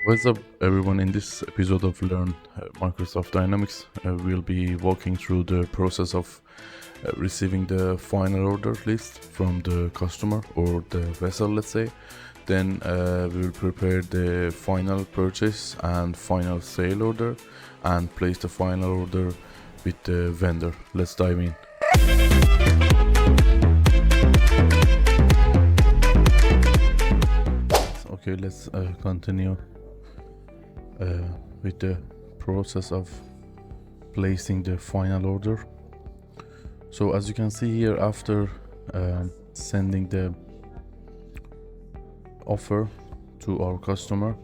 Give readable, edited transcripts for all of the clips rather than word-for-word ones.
What's up, everyone? In this episode of Learn Microsoft Dynamics, we'll be walking through the process of receiving the final order list from the customer or the vessel, let's say. Then we will prepare the final purchase and final sale order and place the final order with the vendor. Let's dive in. Okay, let's continue with the process of placing the final order. So as you can see here, after sending the offer to our customer,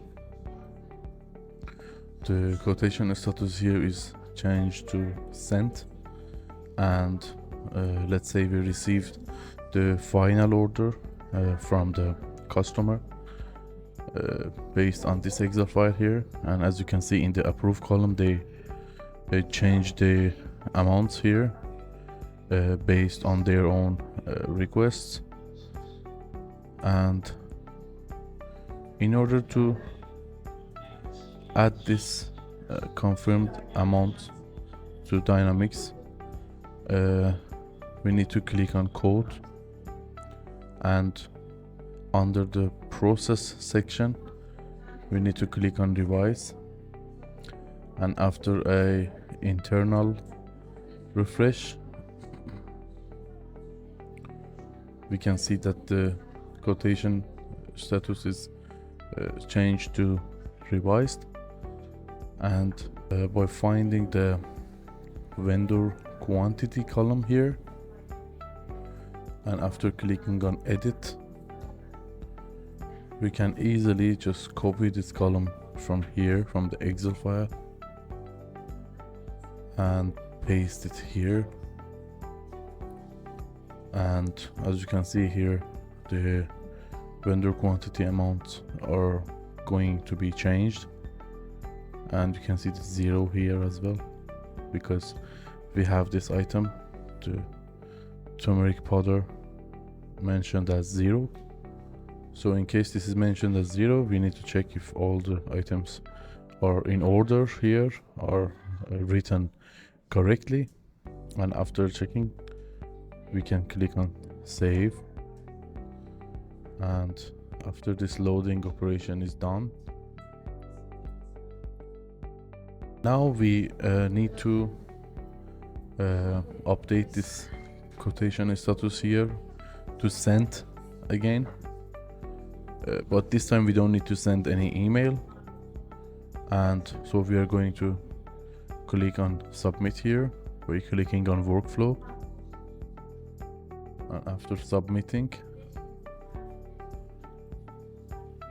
the quotation status here is changed to sent, and let's say we received the final order from the customer based on this Excel file here, and as you can see in the approve column, they changed the amounts here based on their own requests. And in order to add this confirmed amount to Dynamics, we need to click on code, and under the process section we need to click on revise, and after a internal refresh we can see that the quotation status is changed to revised. And by finding the vendor quantity column here, and after clicking on edit, we can easily just copy this column from here, from the Excel file, and paste it here. And as you can see here, the vendor quantity amounts are going to be changed, and you can see the 0 here as well, because we have this item, the turmeric powder, mentioned as 0. So in case this is mentioned as 0, we need to check if all the items are in order here, are written correctly. And after checking, we can click on save. And after this loading operation is done, now we need to update this quotation status here to sent again. But this time we don't need to send any email, and so we are going to click on submit here by clicking on workflow, and after submitting,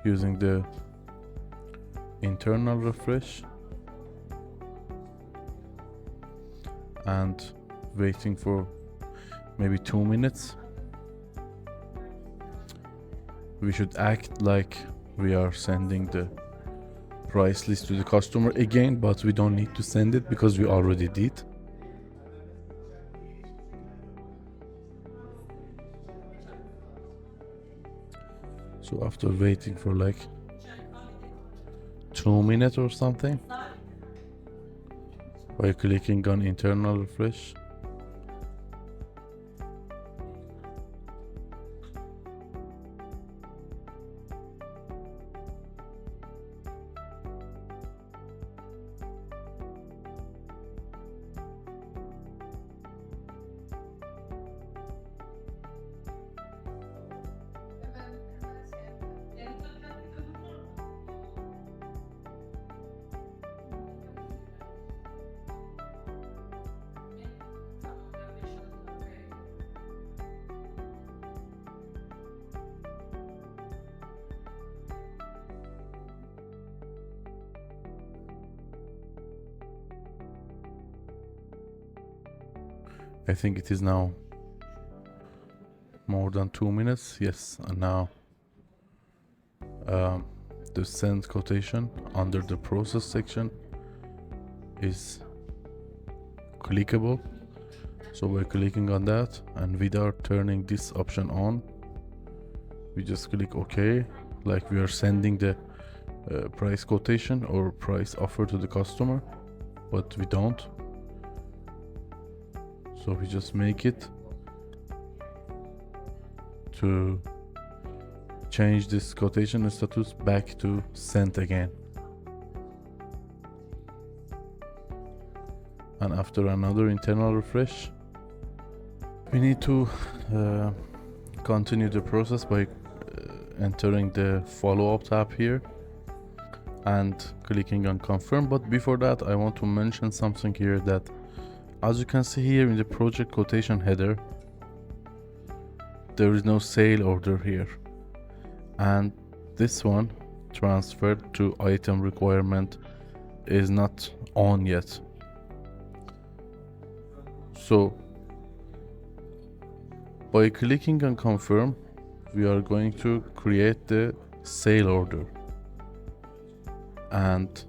using the internal refresh and waiting for maybe 2 minutes, we should act like we are sending the price list to the customer again, but we don't need to send it because we already did. So after waiting for like 2 minutes or something, by clicking on internal refresh, I think it is now more than 2 minutes. Yes, and now the send quotation under the process section is clickable. So we're clicking on that, and without turning this option on, we just click OK, like we are sending the price quotation or price offer to the customer, but we don't. So we just make it to change this quotation status back to sent again. And after another internal refresh, we need to continue the process by entering the follow-up tab here and clicking on confirm. But before that, I want to mention something here, that as you can see here in the project quotation header, there is no sale order here, and this one, transferred to item requirement, is not on yet. So by clicking on confirm, we are going to create the sale order. And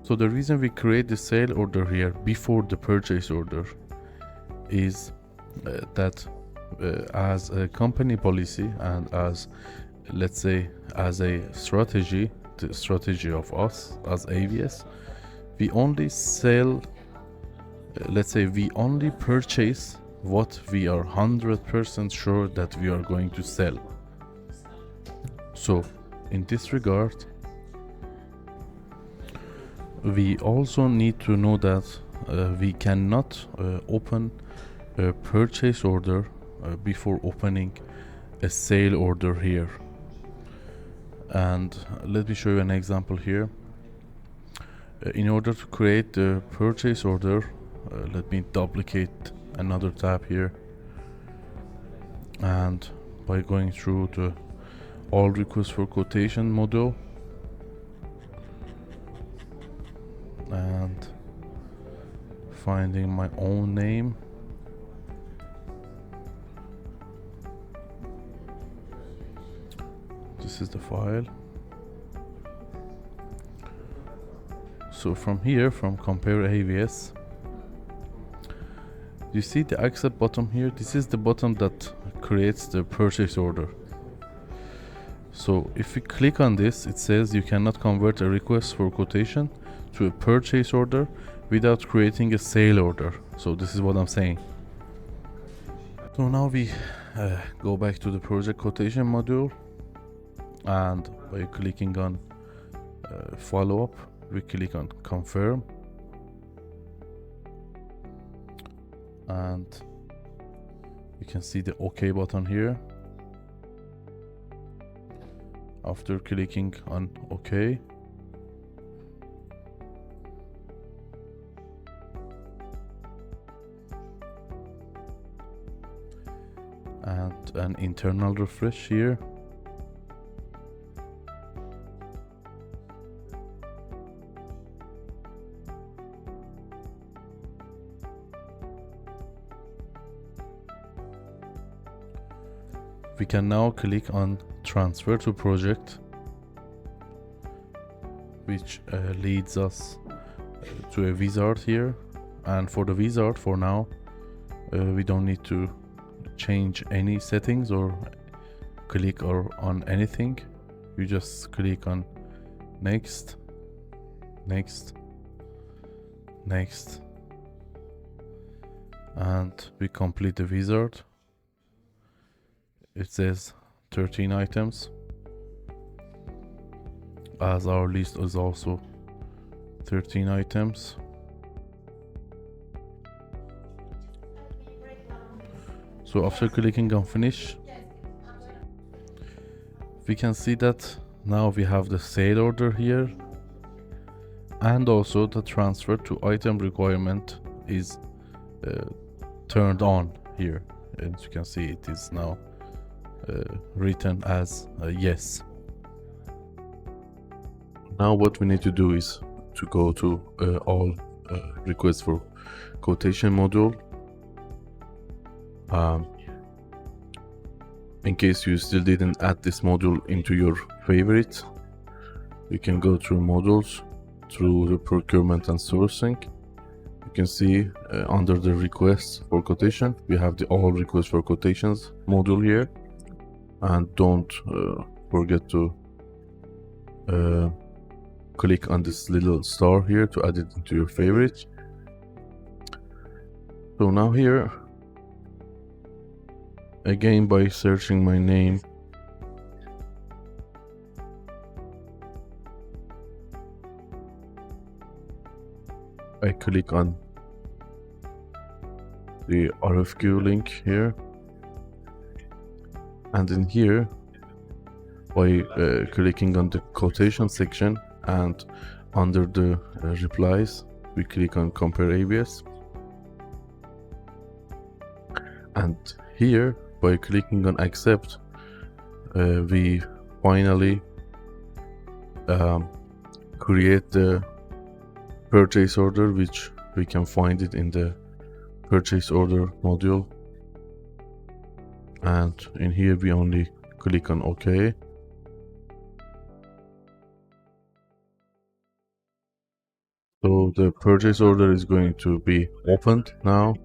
so the reason we create the sale order here before the purchase order is that as a company policy and as, let's say, as a strategy, the strategy of us as AVS, we only sell, let's say we only purchase what we are 100% sure that we are going to sell. So in this regard, we also need to know that we cannot open a purchase order before opening a sale order here. And let me show you an example here. In order to create the purchase order, let me duplicate another tab here, and by going through the all requests for quotation module and finding my own name, this is the file. So from here, from compare AVS, you see the accept button here. This is the button that creates the purchase order. So if we click on this, it says you cannot convert a request for quotation to a purchase order without creating a sale order. So this is what I'm saying. So now we go back to the project quotation module, and by clicking on follow up, we click on confirm, and you can see the OK button here. After clicking on OK, and an internal refresh here, we can now click on transfer to project, which leads us to a wizard here. And for the wizard, for now, we don't need to change any settings or click on anything. You just click on next, next, next, and we complete the wizard. It says 13 items, as our list is also 13 items. So after clicking on finish, we can see that now we have the sale order here, and also the transfer to item requirement is turned on here. As you can see, it is now written as yes. Now what we need to do is to go to all requests for quotation module. In case you still didn't add this module into your favorites, you can go through modules, through the procurement and sourcing. You can see under the requests for quotation, we have the all requests for quotations module here. And don't forget to click on this little star here to add it into your favorite. So now here, again by searching my name, I click on the RFQ link here, and in here by clicking on the quotation section and under the replies we click on compare ABS, and here by clicking on accept we finally create the purchase order, which we can find it in the purchase order module, and in here we only click on OK. So the purchase order is going to be opened now.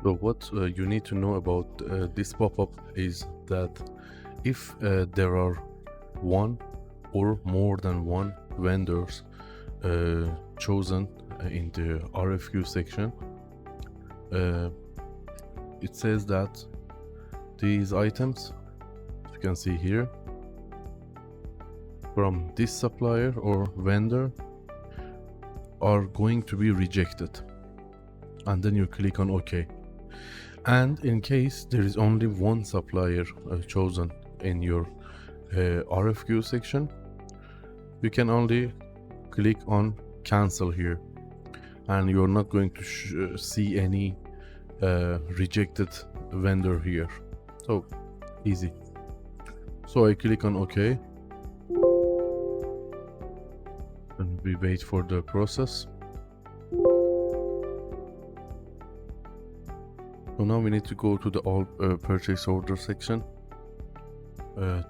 So what you need to know about this pop-up is that if there are one or more than one vendors chosen in the RFQ section, it says that these items, as you can see here, from this supplier or vendor are going to be rejected, and then you click on OK. And in case there is only one supplier chosen in your RFQ section, you can only click on cancel here, and you're not going to see any rejected vendor here. So easy. So I click on OK, and we wait for the process. So now we need to go to the all purchase order section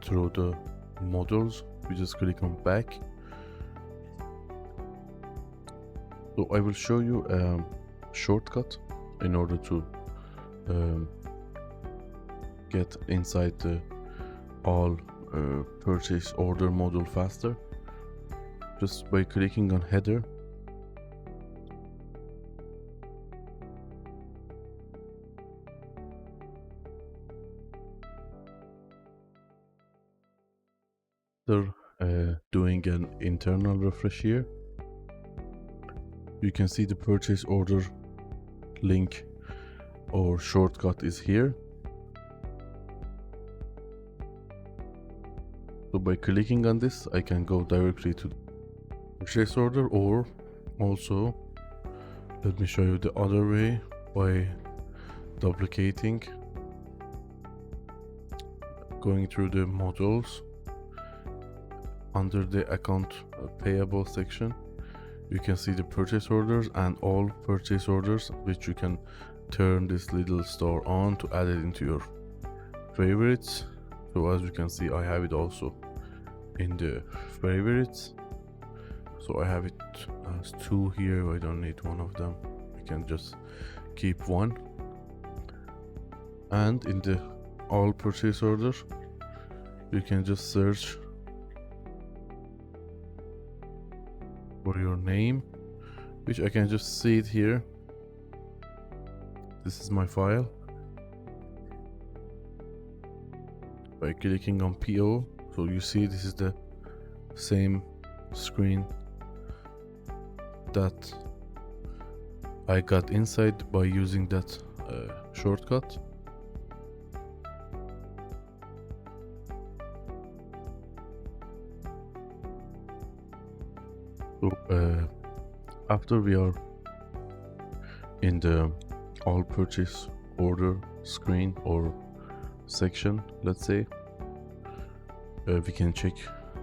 through the modules. We just click on back. So I will show you a shortcut in order to get inside the all purchase order module faster, just by clicking on header. Doing an internal refresh here, you can see the purchase order link or shortcut is here. So by clicking on this, I can go directly to the purchase order, or also let me show you the other way by duplicating, going through the modules. Under the account payable section, you can see the purchase orders and all purchase orders, which you can turn this little star on to add it into your favorites. So as you can see, I have it also in the favorites. So I have it as 2 here. I don't need one of them. I can just keep one. And in the all purchase orders, you can just search for your name, which I can just see it here. This is my file. By clicking on PO, so you see this is the same screen that I got inside by using that shortcut. So after we are in the all purchase order screen or section, let's say, we can check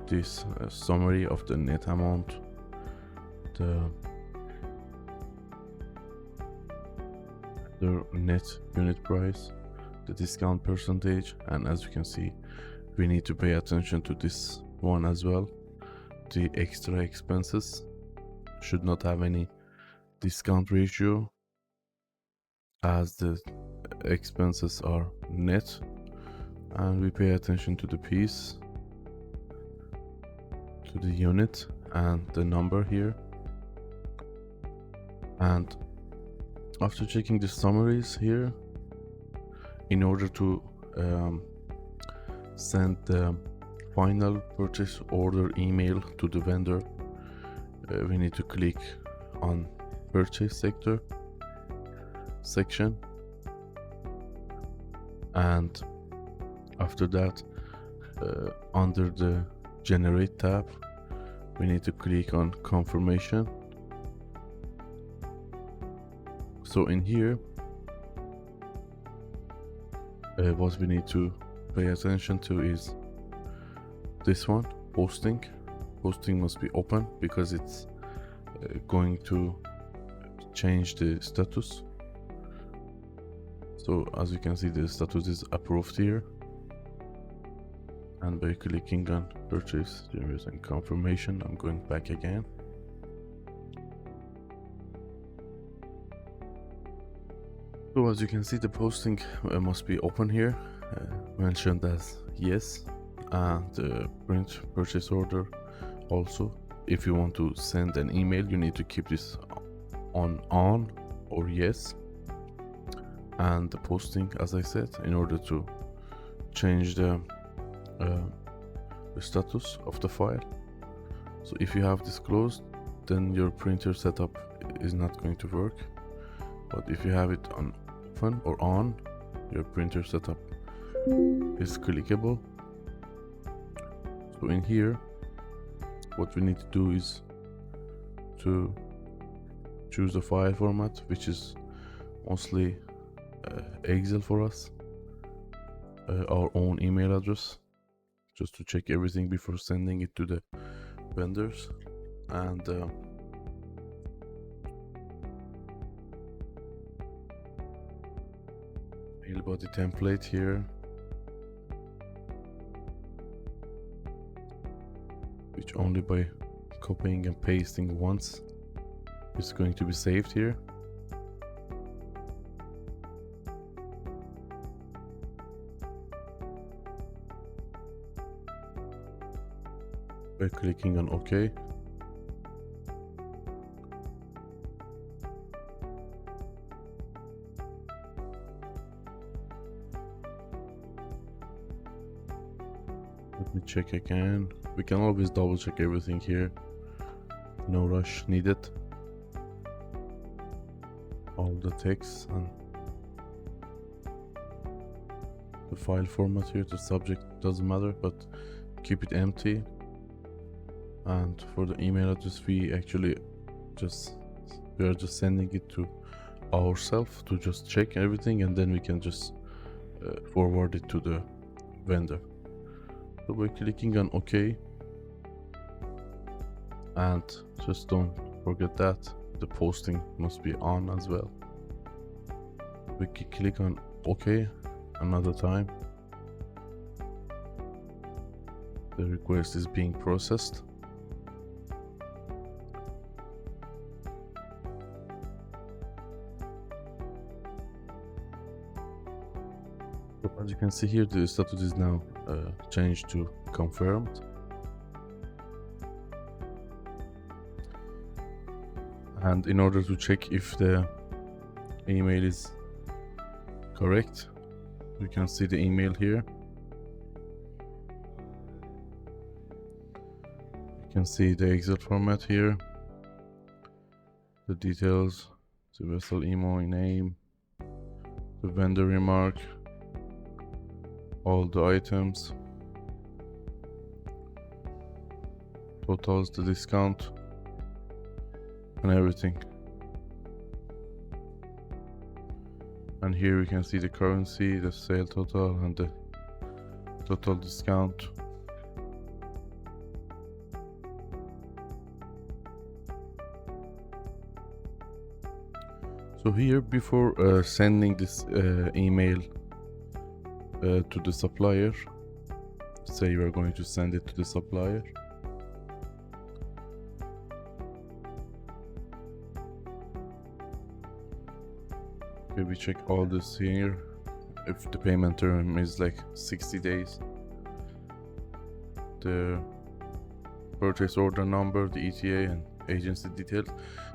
this summary of the net amount, the the net unit price, the discount percentage, and as you can see, we need to pay attention to this one as well. The extra expenses should not have any discount ratio, as the expenses are net, and we pay attention to the piece, to the unit and the number here. And after checking the summaries here, in order to send the final purchase order email to the vendor, we need to click on purchase sector section, and after that, under the generate tab, we need to click on confirmation. So in here, what we need to pay attention to is this one, posting. Posting must be open because it's going to change the status. So as you can see, the status is approved here, and by clicking on purchase there is a confirmation. I'm going back again. So as you can see, the posting must be open here, mentioned as yes, and the print purchase order also. If you want to send an email, you need to keep this on or yes, and the posting, as I said, in order to change the status of the file. So if you have this closed, then your printer setup is not going to work, but if you have it on open or on, your printer setup is clickable. So in here, what we need to do is to choose the file format, which is mostly Excel for us, our own email address, just to check everything before sending it to the vendors. And mail body template here, which only by copying and pasting once is going to be saved here. By clicking on OK. Let me check again. We can always double check everything here. No rush needed. All the text and the file format here, the subject doesn't matter, but keep it empty. And for the email address, we are just sending it to ourselves to just check everything, and then we can just forward it to the vendor. So by clicking on OK, and just don't forget that the posting must be on as well. We can click on OK another time. The request is being processed. So as you can see here, the status is now changed to confirmed. And in order to check if the email is correct, you can see the email here. You can see the Excel format here, the details, the vessel emo name, the vendor remark, all the items, totals, the discount, and everything. And here we can see the currency, the sale total, and the total discount. So here, before sending this email to the supplier, say you are going to send it to the supplier, okay, we check all this here. If the payment term is like 60 days, the purchase order number, the ETA, and agency details.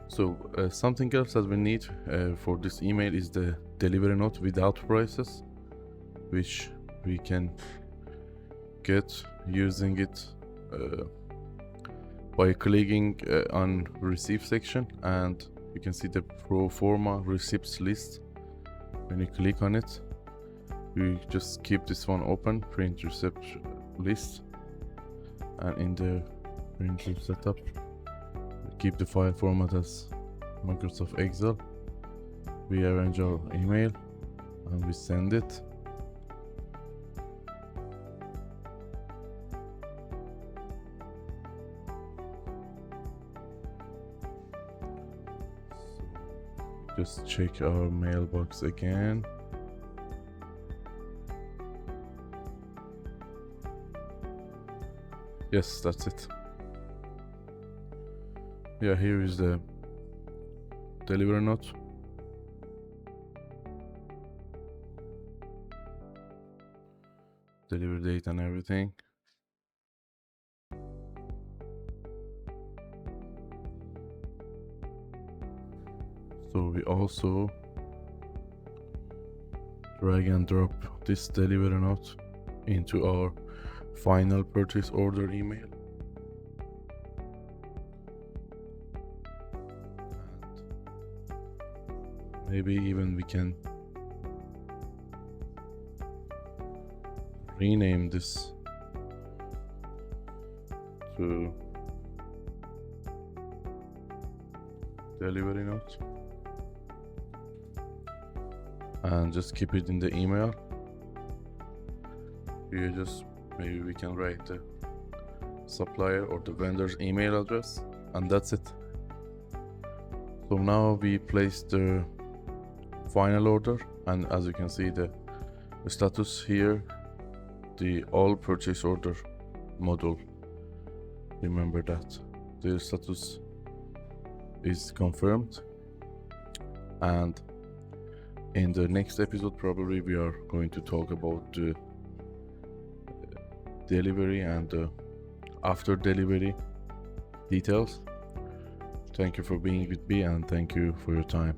So something else that we need for this email is the delivery note without prices, which we can get using it by clicking on receipt section, and you can see the pro forma receipts list. When you click on it, you just keep this one open, print receipt list, and in the printer setup keep the file format as Microsoft Excel. We arrange our email and we send it. Just check our mailbox again. Yes, that's it. Yeah, here is the delivery note. Delivery date and everything. So we also drag and drop this delivery note into our final purchase order email. And maybe even we can rename this to delivery note and just keep it in the email. You just maybe we can write the supplier or the vendor's email address, and that's it. So now we place the final order, and as you can see the status here, the all purchase order module. Remember that the status is confirmed, and in the next episode probably we are going to talk about the delivery and after delivery details. Thank you for being with me, and thank you for your time.